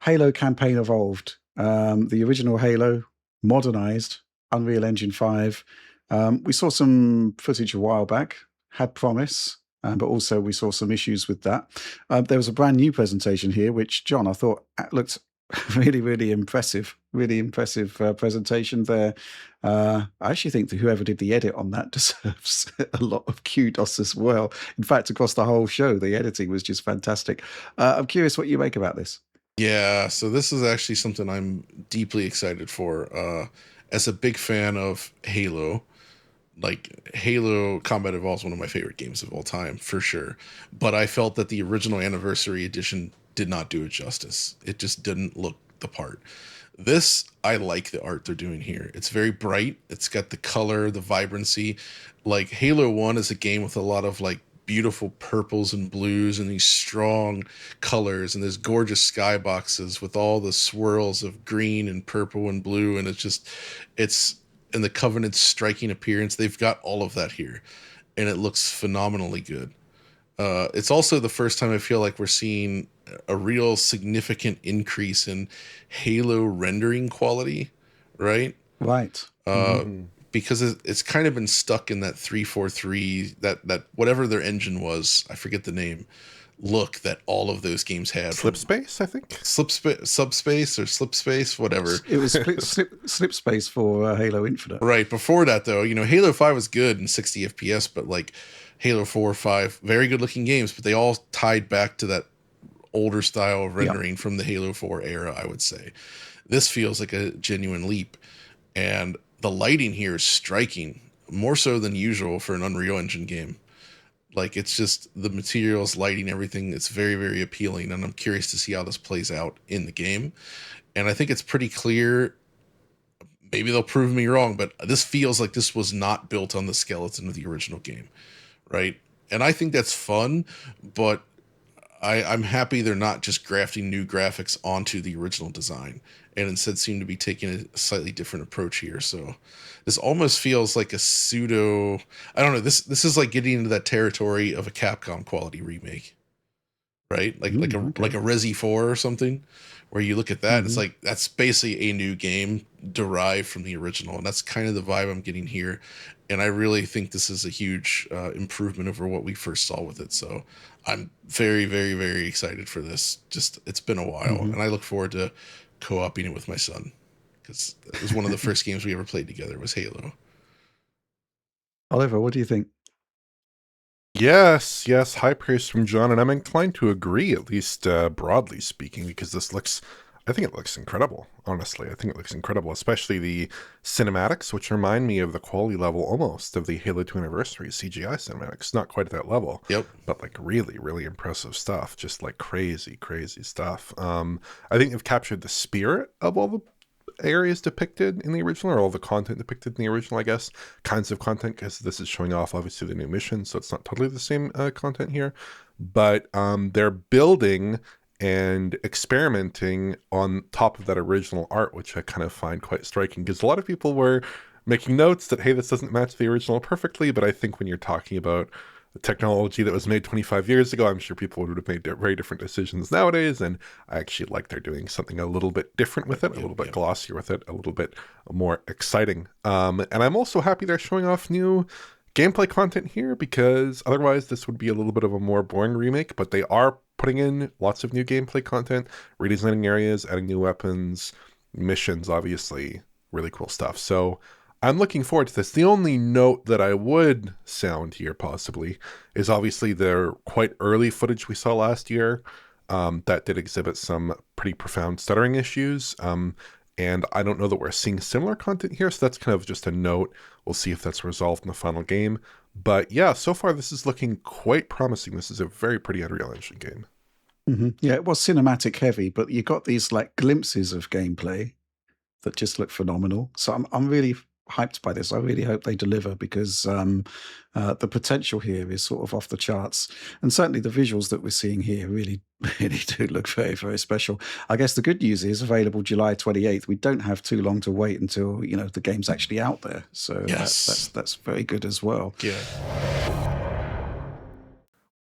Halo campaign evolved. The original Halo, modernized, Unreal Engine 5. We saw some footage a while back, had promise, but also we saw some issues with that. There was a brand new presentation here, which, John, I thought looked really, really impressive. Really impressive presentation there. I actually think that whoever did the edit on that deserves a lot of kudos as well. In fact, across the whole show, the editing was just fantastic. I'm curious what you make about this. Yeah, so this is actually something I'm deeply excited for. As a big fan of Halo, like Halo Combat Evolved is one of my favorite games of all time, for sure. But I felt that the original Anniversary Edition did not do it justice. It just didn't look the part. This, I like the art they're doing here. It's very bright. It's got the color, the vibrancy. Like Halo 1 is a game with a lot of like beautiful purples and blues and these strong colors and there's gorgeous skyboxes with all the swirls of green and purple and blue, and it's and the Covenant's striking appearance. They've got all of that here, and it looks phenomenally good. It's also the first time I feel like we're seeing a real significant increase in Halo rendering quality, right? Right. Because it's kind of been stuck in that 343, that whatever their engine was, I forget the name, look that all of those games had. Slipspace, I think. Subspace or Slipspace, whatever. It was Slipspace for Halo Infinite. Right. Before that, though, Halo 5 was good in 60 FPS, but like Halo 4, 5, very good looking games, but they all tied back to that older style of rendering from the Halo 4 era, I would say. This feels like a genuine leap. And the lighting here is striking, more so than usual for an Unreal Engine game. Like, it's just the materials, lighting, everything. It's very, very appealing, and I'm curious to see how this plays out in the game. And I think it's pretty clear. Maybe they'll prove me wrong, but this feels like this was not built on the skeleton of the original game, right? And I think that's fun, but I'm happy they're not just grafting new graphics onto the original design, and instead seem to be taking a slightly different approach here. So this almost feels like a pseudo, I don't know, this is like getting into that territory of a Capcom quality remake, right? Like like a Resi 4 or something, where you look at that, it's like that's basically a new game derived from the original, and that's kind of the vibe I'm getting here. And I really think this is a huge improvement over what we first saw with it. So I'm very, very, very excited for this. Just, it's been a while, and I look forward to co-oping it with my son, because it was one of the first games we ever played together was Halo. Oliver, what do you think? Yes, high praise from John, and I'm inclined to agree, at least broadly speaking, because I think it looks incredible, honestly. I think it looks incredible, especially the cinematics, which remind me of the quality level almost of the Halo 2 Anniversary CGI cinematics. Not quite at that level, but like really, really impressive stuff. Just like crazy, crazy stuff. I think they've captured the spirit of all the areas depicted in the original, or all the content depicted in the original, I guess. Kinds of content, because this is showing off, obviously, the new mission, so it's not totally the same content here. But they're building and experimenting on top of that original art, which I kind of find quite striking, because a lot of people were making notes that, hey, this doesn't match the original perfectly, but I think when you're talking about the technology that was made 25 years ago, I'm sure people would have made very different decisions nowadays, and I actually like they're doing something a little bit different with it, a little bit glossier with it, a little bit more exciting. And I'm also happy they're showing off new gameplay content here, because otherwise this would be a little bit of a more boring remake, but they are putting in lots of new gameplay content, redesigning areas, adding new weapons, missions, obviously, really cool stuff. So I'm looking forward to this. The only note that I would sound here possibly is obviously the quite early footage we saw last year that did exhibit some pretty profound stuttering issues. And I don't know that we're seeing similar content here, so that's kind of just a note. We'll see if that's resolved in the final game. But yeah, so far this is looking quite promising. This is a very pretty Unreal Engine game. Yeah, it was cinematic heavy, but you got these like glimpses of gameplay that just look phenomenal. So I'm really hyped by this. I really hope they deliver, because the potential here is sort of off the charts, and certainly the visuals that we're seeing here really do look very, very special. I guess the good news is available July 28th. We don't have too long to wait until the game's actually out there, so that's very good as well. Yeah.